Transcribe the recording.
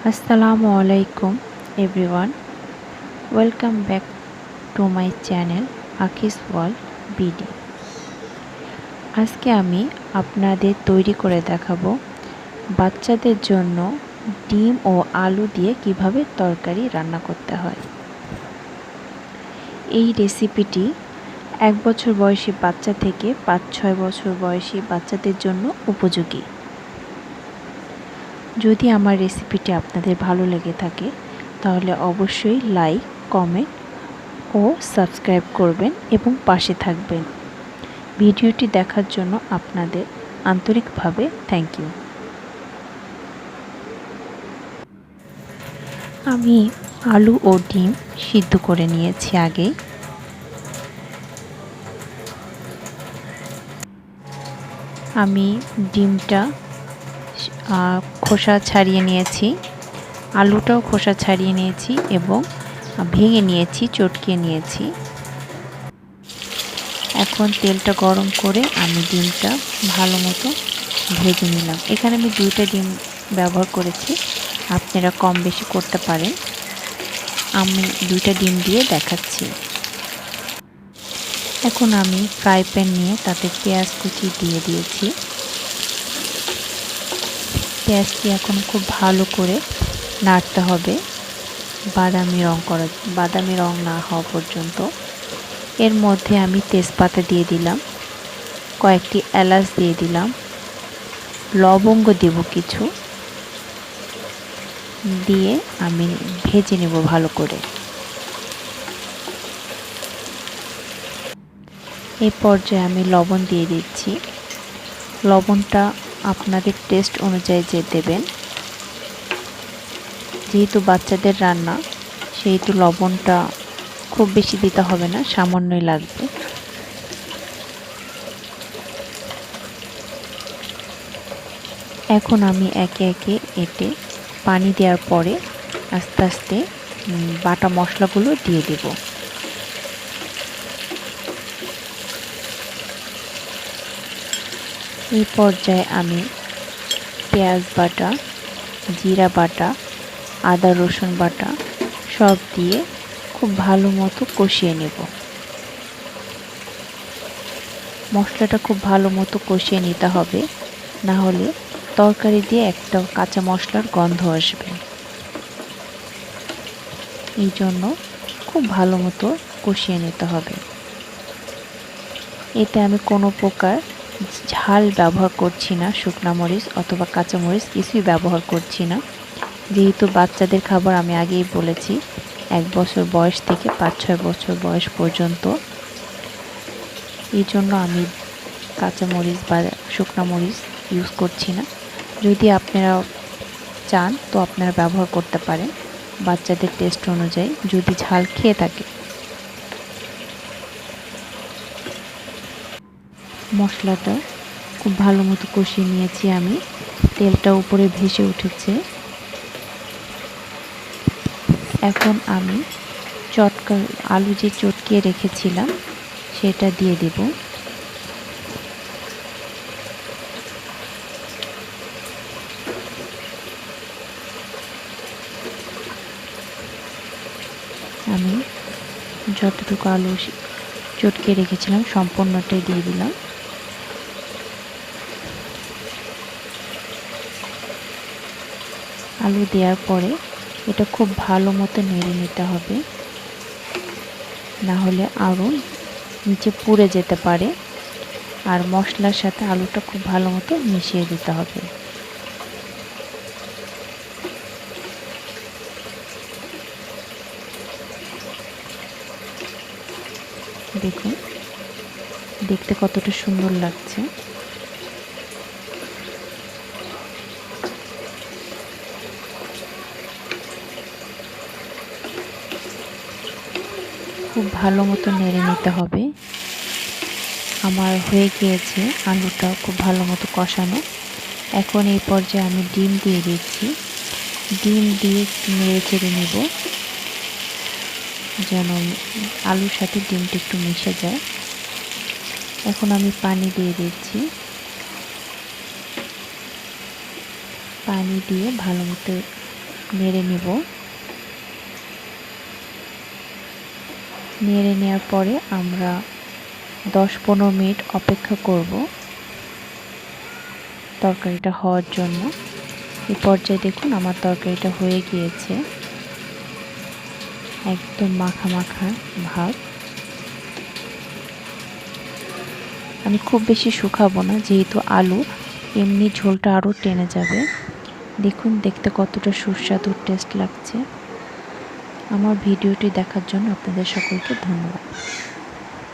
আসসালামু আলাইকুম everyone, welcome back to my channel আকিস ওয়ার্ল্ড বিডি। আজকে আমি আপনাদের তৈরি করে দেখাবো বাচ্চাদের জন্য ডিম ও আলু দিয়ে কিভাবে তরকারি রান্না করতে হয়। এই রেসিপিটি 1 বছর বয়সী বাচ্চা থেকে 5-6 বছর বয়সী বাচ্চাদের জন্য উপযোগী। যদি আমার রেসিপিটি আপনাদের ভালো লেগে থাকে তাহলে অবশ্যই লাইক, কমেন্ট ও সাবস্ক্রাইব করবেন এবং পাশে থাকবেন। ভিডিওটি দেখার জন্য আপনাদের আন্তরিকভাবে থ্যাংক ইউ। আমি আলু ও ডিম সিদ্ধ করে নিয়েছি আগেই। আমি ডিমটা খোসা ছাড়িয়ে নিয়েছি, আলুটাও খোসা ছাড়িয়ে নিয়েছি এবং ভেঙে নিয়েছি, চটকিয়ে নিয়েছি। এখন তেলটা গরম করে আমি ডিমটা ভালো মতো ভেজে নিলাম। এখানে আমি 2টা ডিম ব্যবহার করেছি, আপনারা কম বেশি করতে পারেন। আমি 2টা ডিম দিয়ে দেখাচ্ছি। এখন আমি ফ্রাই প্যান নিয়ে তাতে পেঁয়াজ কুচি দিয়ে দিয়েছি। পেঁয়াজটি এখন খুব ভালো করে নাড়তে হবে বাদামি রং না হওয়া পর্যন্ত। এর মধ্যে আমি তেজপাতা দিয়ে দিলাম, কয়েকটি এলাচ দিয়ে দিলাম, লবঙ্গ দেব কিছু, দিয়ে আমি ভেজে নেব ভালো করে। এই পর্যায়ে আমি লবণ দিয়ে দিচ্ছি। লবণটা আপনাদের টেস্ট অনুযায়ী দেবেন। যেহেতু বাচ্চাদের রান্না সেহেতু লবণটা খুব বেশি দিতে হবে না, সামান্যই লাগবে। এখন আমি একে একে এতে পানি দেওয়ার পরে আস্তে আস্তে বাটা মশলাগুলো দিয়ে দেব। এই পর্যায়ে আমি পেঁয়াজ বাটা, জিরা বাটা, আদা রসুন বাটা সব দিয়ে খুব ভালো মতো কষিয়ে নেব। মশলাটা খুব ভালো মতো কষিয়ে নিতে হবে, না হলে তরকারি দিয়ে একটা কাঁচা মশলার গন্ধ আসবে। এই জন্য খুব ভালো মতো কষিয়ে নিতে হবে। এতে আমি কোনো প্রকার ঝাল ব্যবহার করছি না, শুকনা মরিচ অথবা কাঁচা মরিচ কিছুই ব্যবহার করছি না। যেহেতু বাচ্চাদের খাবার আমি আগেই বলেছি 1 বছর বয়স থেকে 5-6 বছর বয়স পর্যন্ত, এই জন্য আমি কাঁচা মরিচ বা শুকনা মরিচ ইউজ করছি না। যদি আপনারা চান তো আপনারা ব্যবহার করতে পারেন বাচ্চাদের টেস্ট অনুযায়ী, যদি ঝাল খেয়ে থাকে। মশলাটা খুব ভালো মতো কষিয়ে নিয়েছি আমি, তেলটা উপরে ভেসে উঠেছে। এখন আমি আলু যে চটকিয়ে রেখেছিলাম সেটা দিয়ে দেব। আমি যতটুকু আলু চটকিয়ে রেখেছিলাম সম্পূর্ণটাই দিয়ে দিলাম। আলু দেওয়ার পরে এটা খুব ভালো মতো নেড়ে নিতে হবে, না হলে আরও নিচে পুড়ে যেতে পারে। আর মশলার সাথে আলুটা খুব ভালো মতো মিশিয়ে দিতে হবে। দেখুন দেখতে কতটা সুন্দর লাগছে। খুব ভালো মতো নেড়ে নিতে হবে। আমার হয়ে গিয়েছে আলুটা খুব ভালো মতো কষানো। এখন এই পর্যায়ে আমি ডিম দিয়ে দিচ্ছি। ডিম দিয়ে নেড়ে চেড়ে নেব যেন আলুর সাথে ডিমটা একটু মিশে যায়। এখন আমি পানি দিয়ে দিচ্ছি। পানি দিয়ে ভালো মতো নেড়ে নিব। নেড়ে নেওয়ার পরে আমরা 10-15 মিনিট অপেক্ষা করব তরকারিটা হওয়ার জন্য। এই পর্যায়ে দেখুন আমার তরকারিটা হয়ে গিয়েছে, একদম মাখা মাখা ভাব। আমি খুব বেশি শুকাবো না, যেহেতু আলু এমনি ঝোলটা আরও টেনে যাবে। দেখুন দেখতে কতটা সুস্বাদু টেস্ট লাগছে। আমার ভিডিওটি দেখার জন্য আপনাদের সকলকে ধন্যবাদ।